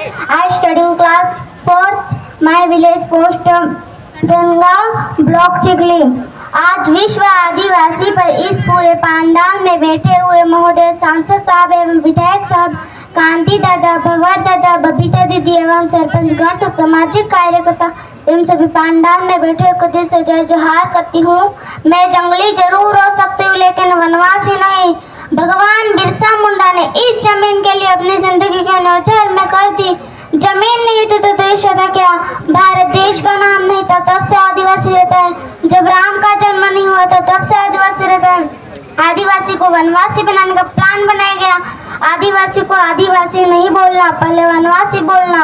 I study in class 4th. My village post Ganga block Chikhli. आज विश्व आदिवासी पर इस पूरे पंडाल में बैठे हुए महोदय सांसद साहब एवं विधायक साहब, कांति दादा, भवर दादा, बबीता दीदी एवं सरपंच गण, सामाजिक कार्यकर्ता एवं सभी पंडाल में बैठे को दिल से जय जोहार करती हूँ। मैं जंगली जरूर हो सकती हूँ लेकिन वनवासी नहीं। भगवान बिरसा मुंडा ने इस जमीन के लिए अपनी जिंदगी के न्योछावर में कर दी। जमीन नहीं थी तो देश था क्या? भारत देश का नाम नहीं था तब से आदिवासी रहता है। जब राम का जन्म नहीं हुआ था तब से आदिवासी रहता है। आदिवासी को वनवासी बनाने का प्लान बनाया गया। आदिवासी को आदिवासी नहीं बोलना, पहले वनवासी बोलना।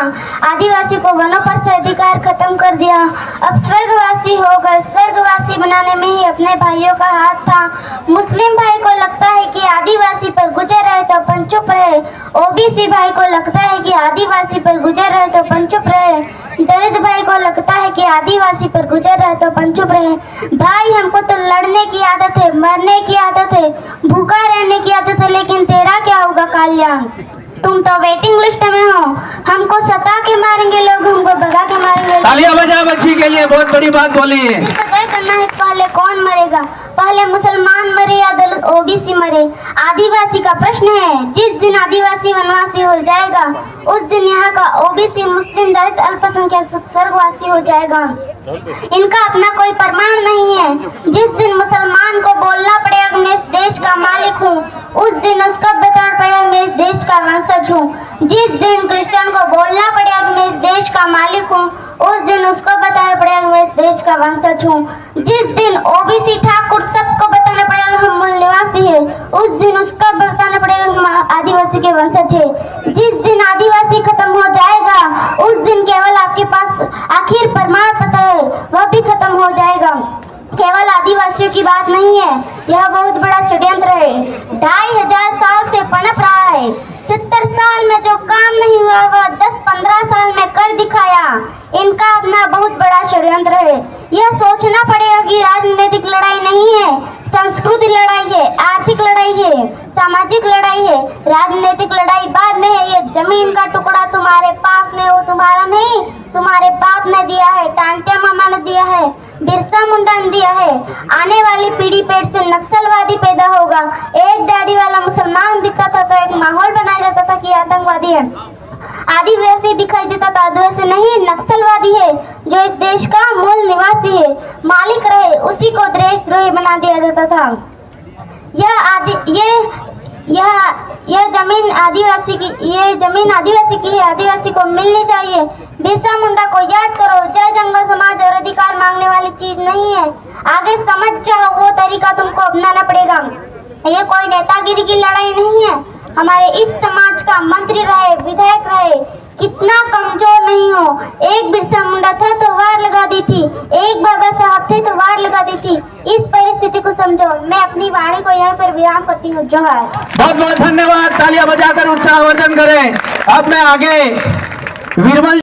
आदिवासी को वनों पर से अधिकार खत्म कर दिया। अब स्वर्गवासी हो गए। स्वर्गवासी बनाने में ही अपने भाइयों का हाथ था। मुस्लिम भाई को लगता है कि आदिवासी पर गुजर रहे तो अपन चुप रहे। ओबीसी भाई को लगता है कि आदिवासी पर गुजर रहे तो अपन चुप रहे। दलित भाई को लगता है कि आदिवासी पर गुजर रहे तो अपन चुप रहे। भाई हमको तो लड़ने की आदत है, मरने की आदत है, भूखा रहने की आदत है, लेकिन तेरा क्या होगा कल्याण? तुम तो वेटिंग लिस्ट में हो। हमको सता के मारेंगे लोग, हमको भगा के मारेंगे। तालियां बजाओ बच्ची के लिए, बहुत बड़ी बात बोली है। तय करना है पहले कौन मरेगा, पहले मुसलमान मरे या दलित ओबीसी मरे। आदिवासी का प्रश्न है। जिस दिन आदिवासी वनवासी हो जाएगा उस दिन यहाँ का ओबीसी, मुस्लिम, दलित, अल्पसंख्यक स्वर्गवासी हो जाएगा। इनका अपना कोई प्रमाण नहीं है। जिस दिन मुसलमान को बोलना पड़ेगा मैं इस देश का मालिक हूँ, उस दिन उसको बताना पड़ेगा मैं इस देश का वंशज हूँ। जिस दिन क्रिश्चियन को बोलना पड़ेगा मैं इस देश का मालिक हूँ, उस दिन उसको बताना पड़ेगा मैं इस देश का वंशज हूँ। जिस दिन ओबीसी ठाकुर सबको बताना पड़ेगा हम मूल निवासी है, उस दिन उसको बताना पड़ेगा हम आदिवासी के वंशज है। जिस दिन आदिवासी खत्म हो जाएगा उस दिन केवल आपके पास आखिर प्रमाण पत्र है वह भी खत्म हो जाएगा। केवल आदिवासियों की बात नहीं है, यह बहुत बड़ा षड्यंत्र है। 2500 साल से पनप रहा है। 70 साल में जो काम नहीं हुआ वह 10-15 साल में कर दिखाया। इनका अपना बहुत बड़ा षड्यंत्र है। यह सोचना पड़ेगा कि राजनीतिक लड़ाई नहीं है, संस्कृति लड़ाई है, आर्थिक लड़ाई है, सामाजिक लड़ाई है। राजनीतिक लड़ाई बाद में है। ये जमीन का टुकड़ा तुम्हारे पास में, वो तुम्हारा नहीं, तुम्हारे बाप ने दिया है, टांटिया मामा ने दिया है, बिरसा मुंडा ने दिया है। आने वाली पीढ़ी पेट से नक्सलवादी पैदा होगा। एक दाढ़ी वाला मुसलमान दिखता था तो एक माहौल बनाया जाता था कि आतंकवादी है। आदिवासी दिखाई देता था, आदिवासी नहीं, नक्सलवादी है जो इस देश का मूल निवासी है, मालिक रहे, उसी को देशद्रोही बना दिया जाता था। यह जमीन आदिवासी की है, आदिवासी को मिलनी चाहिए। बिरसा मुंडा को याद करो। जय जंगल समाज और अधिकार मांगने वाली चीज नहीं है। आगे समझ जाओ, वो तरीका तुमको अपनाना पड़ेगा। ये कोई नेतागिरी की लड़ाई नहीं है। हमारे इस समाज का मंत्री रहे, विधायक रहे, कितना कमजोर नहीं हो। एक बिरसा मुंडा था तो वार लगा दी थी, एक बाबा साहब थे तो वार लगा दी थी। इस परिस्थिति को समझो। मैं अपनी वाणी को यहाँ पर विराम करती हूँ। जोहार। बहुत बहुत धन्यवाद। तालियां बजाकर उत्साहवर्धन करें। अब मैं आगे वीरबल